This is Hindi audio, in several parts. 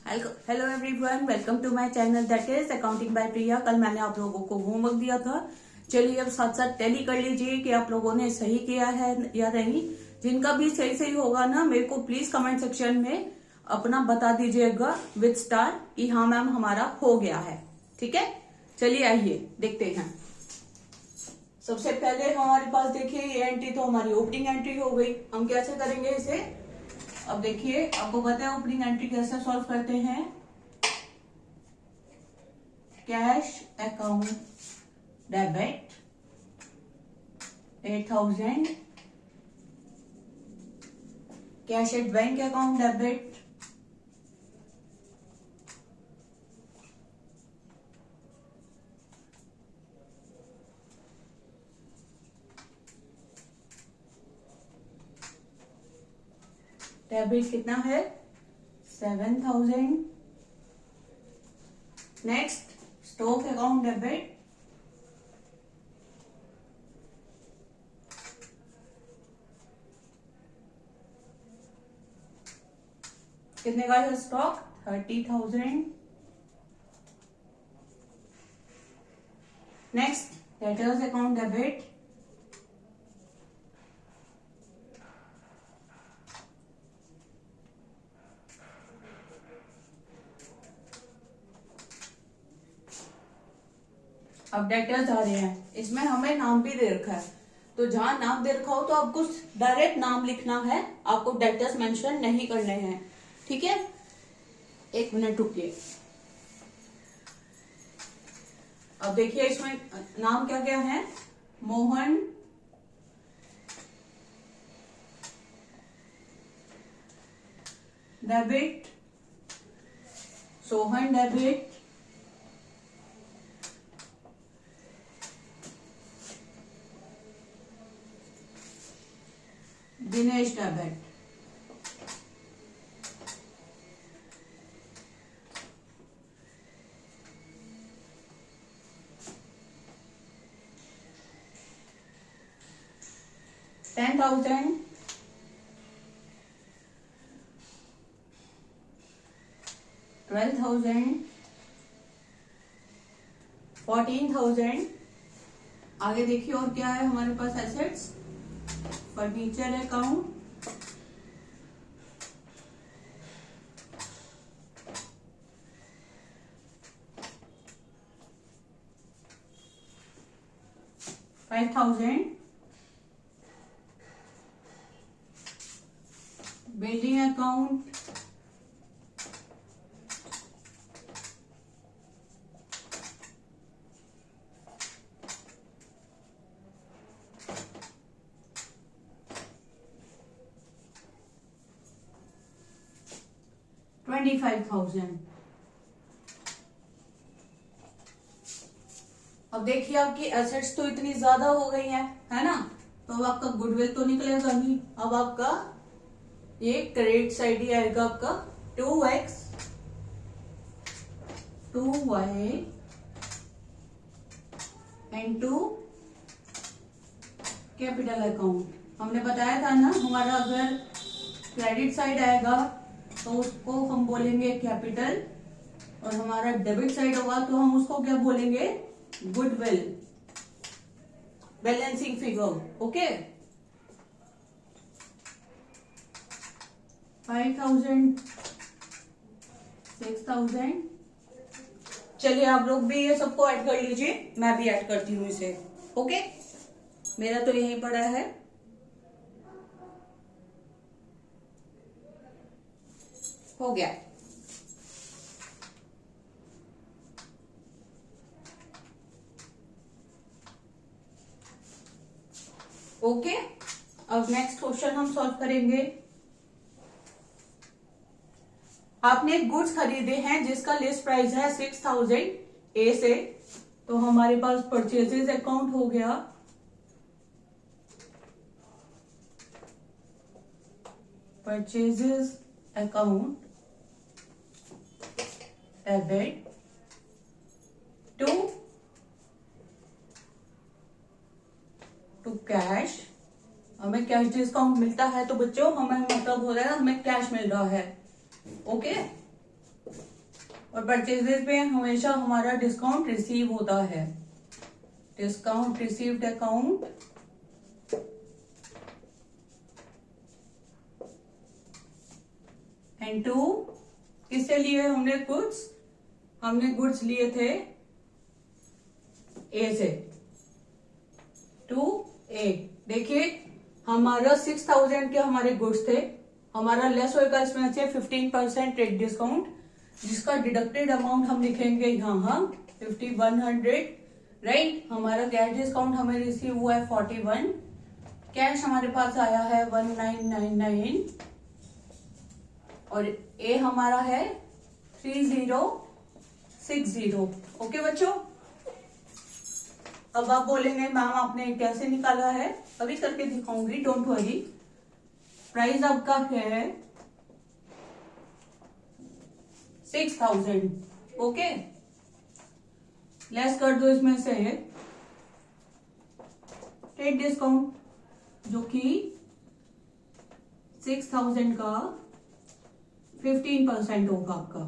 Hello everyone, welcome to my channel that is accounting by Priya. कल मैंने आप लोगों को होमवर्क दिया था। चलिए अब साथ साथ टैली कर लीजिए कि आप लोगों ने सही किया है या नहीं। जिनका भी सही सही होगा ना, मेरे को प्लीज कमेंट सेक्शन में अपना बता दीजिएगा विद स्टार कि हाँ मैम हमारा हो गया है। ठीक है, चलिए आइए देखते हैं। सबसे पहले हमारे पास देखिए ये एंट्री तो हमारी ओपनिंग एंट्री हो गई। हम कैसे करेंगे इसे, अब देखिए आपको पता है ओपनिंग एंट्री कैसे सॉल्व करते हैं। Cash account debit 8000, cash at bank account debit 7000। Next stock account debit 30,000। Next debtors account debit 10,000। अब डेटर्स आ रहे हैं, इसमें हमें नाम भी दे रखा है, तो जहां नाम दे रखा हो तो आपको डायरेक्ट नाम लिखना है, आपको डेटर्स मेंशन नहीं करने हैं। ठीक है, एक मिनट रुकिए। अब देखिए इसमें नाम क्या क्या है। Mohan, debit, Sohan debit, Dinesh debit. $10,000, 12,000, 14,000। आगे देखिए और क्या है हमारे पास assets. Furniture account 5,000। Building account 25,000। अब देखिए आपकी एसेट्स तो इतनी ज्यादा हो गई है ना, तो अब आपका गुडविल तो निकलेगा नहीं। अब आपका ये क्रेडिट साइड ही आएगा आपका 2x 2y into capital account. हमने बताया था ना, हमारा अगर क्रेडिट साइड आएगा तो उसको हम बोलेंगे कैपिटल, और हमारा डेबिट साइड होगा तो हम उसको क्या बोलेंगे, गुडविल, बैलेंसिंग फिगर। ओके, 5,000, 6,000। चलिए आप लोग भी ये सबको ऐड कर लीजिए, मैं भी ऐड करती हूँ इसे। ओके, मेरा तो यहीं पड़ा है। हो गया। ओके, अब नेक्स्ट क्वेश्चन हम सॉल्व करेंगे। आपने गुड्स खरीदे हैं जिसका लिस्ट प्राइस है 6,000 ए से, तो हमारे पास परचेजेस अकाउंट हो गया। Purchases account debit to cash. हमें कैश डिस्काउंट मिलता है तो बच्चों हमें मतलब हो रहा है हमें कैश मिल रहा है। ओके, और परचेजेस पे हमेशा हमारा डिस्काउंट रिसीव होता है, discount received account and to, किससे लिए हमने गुड्स, हमने गुड्स लिए थे ए से, टू ए। देखिए हमारा 6000 के हमारे गुड्स थे, हमारा लेस होगा इसमें से 15% ट्रेड डिस्काउंट, जिसका डिडक्टेड अमाउंट हम लिखेंगे यहाँ 5100, राइट। हमारा कैश डिस्काउंट हमें रिसीव हुआ है 41, कैश हमारे पास आया है 1999 और ए हमारा है 3060। ओके बच्चों, अब आप बोलेंगे मैम आपने कैसे निकाला है, अभी करके दिखाऊंगी, डोंट वरी। प्राइस आपका क्या है 6000, ओके। लेस कर दो इसमें से ट्रेड डिस्काउंट जो कि 6000 का 15% होगा आपका,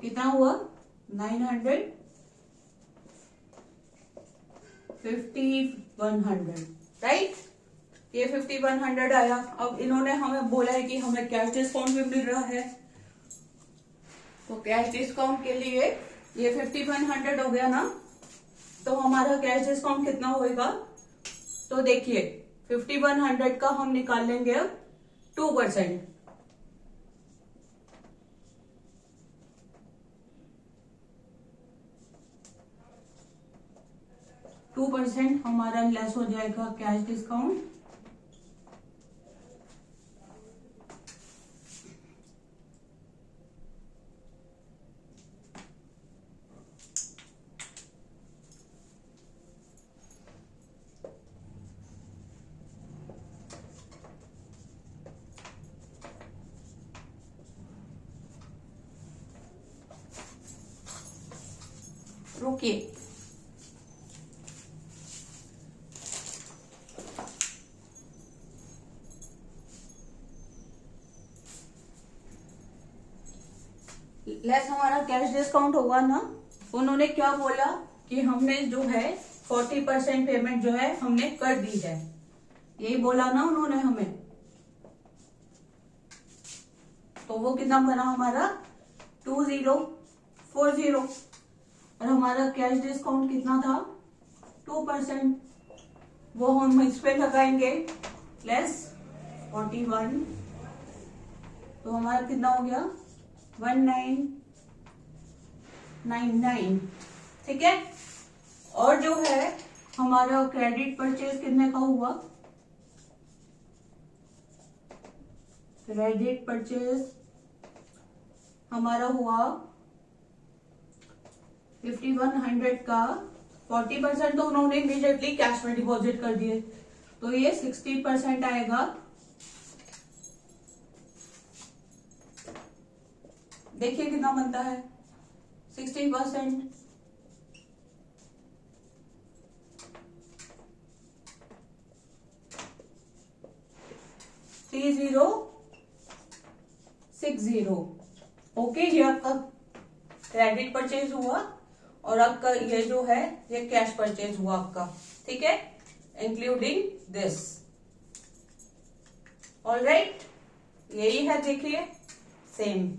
कितना हुआ 5100, राइट। ये 5100 आया। अब इन्होंने हमें बोला है कि हमें कैश डिस्काउंट भी मिल रहा है, तो कैश डिस्काउंट के लिए ये 5100 हो गया ना, तो हमारा कैश डिस्काउंट कितना होएगा, तो देखिए 5100 का हम निकाल लेंगे अब 2%, 2% हमारा लेस हो जाएगा कैश डिस्काउंट, रुकिए लेस हमारा कैश डिस्काउंट होगा ना। उन्होंने क्या बोला कि हमने जो है 40% पेमेंट जो है हमने कर दी है, यही बोला ना उन्होंने हमें, तो वो कितना बना हमारा 2040 और हमारा कैश डिस्काउंट कितना था 2%, वो हम इस पे लगाएंगे लेस 41, तो हमारा कितना हो गया 1999, ठीक है। और जो है हमारा क्रेडिट परचेज कितने का हुआ, क्रेडिट परचेज हमारा हुआ 5100 का 40% तो उन्होंने इमीडिएटली कैश में डिपॉजिट कर दिए, तो ये 60% आएगा। देखिए कितना बनता है 60%, ओके। ये आपका क्रेडिट परचेज हुआ और आपका ये जो है ये कैश परचेज हुआ आपका, ठीक है, इंक्लूडिंग दिस, ऑलराइट। यही है, देखिए सेम।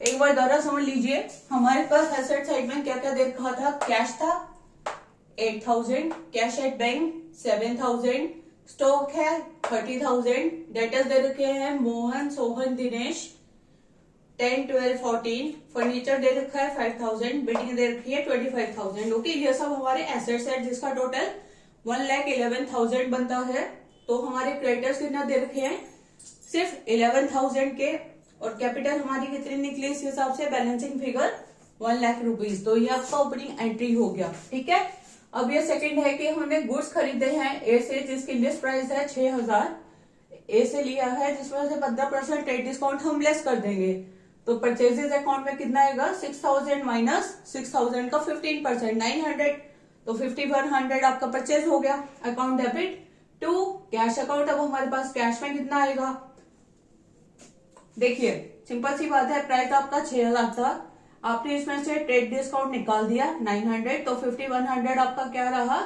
एक बार दोबारा समझ लीजिए, हमारे पास एसेट साइड में क्या क्या दे रखा था, कैश था 8000, कैश एट बैंक 7000, स्टॉक है 30,000, डेटर्स दे रखे हैं मोहन, सोहन, दिनेश 10, 12, 14, फर्नीचर दे रखा है 5000, बिल्डिंग दे रखी है 25,000। ओके, ये सब हमारे एसेट्स है जिसका टोटल 1,11,000 बनता है। तो हमारे क्रेडिटर्स कितना दे रखे हैं, सिर्फ 11,000 के, और कैपिटल हमारी कितनी निकली इस हिसाब से, बैलेंसिंग फिगर 1 लाख रुपीज। तो ये आपका ओपनिंग एंट्री हो गया, ठीक है। अब ये सेकंड है कि हमने गुड्स खरीदे हैं ए से, जिसकी लिस्ट प्राइस है 6000, ए से लिया है, जिसमें से 15% ट्रेड डिस्काउंट हम लेस कर देंगे, तो परचेजेस अकाउंट में कितना आएगा 6000 माइनस 6000 का 15% 900, तो 5100 आपका परचेज हो गया, account debit to cash account. अब हमारे पास कैश में कितना आएगा, देखिए सिंपल सी बात है, प्राइस आपका 6,000 था, आपने इसमें से ट्रेड डिस्काउंट निकाल दिया 900, तो 5100 आपका क्या रहा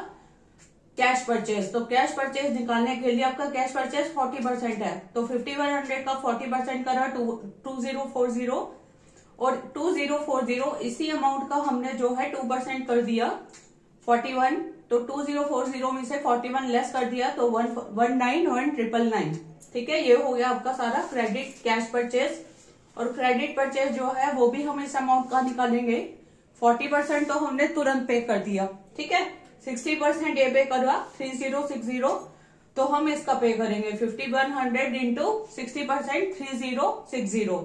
कैश परचेज। तो कैश परचेज निकालने के लिए आपका कैश परचेज 40% है, तो 5100 का 40% करा 2040, और 2040 इसी अमाउंट का हमने जो है 2% कर दिया 41, तो 2040 में से 41 लेस कर दिया तो 191,999। ठीक है, ये हो गया आपका सारा क्रेडिट कैश परचेज। और क्रेडिट परचेज जो है वो भी हम इस अमाउंट का निकालेंगे। 40% तो हमने तुरंत पे कर दिया, ठीक है, 60% ये पे करा 3060, तो हम इसका पे करेंगे 5100 इंटू 60% 3060,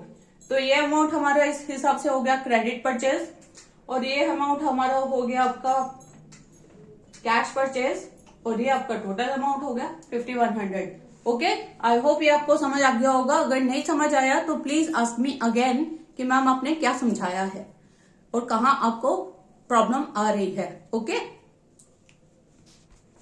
तो ये अमाउंट हमारा इस हिसाब से हो गया क्रेडिट परचेज, और ये अमाउंट हमारा हो गया आपका कैश परचेज, और ये आपका टोटल अमाउंट हो गया 5100। ओके, आई होप ये आपको समझ आ गया होगा। अगर नहीं समझ आया तो प्लीज आस्क मी अगेन कि मैम आपने क्या समझाया है और कहाँ आपको प्रॉब्लम आ रही है। ओके।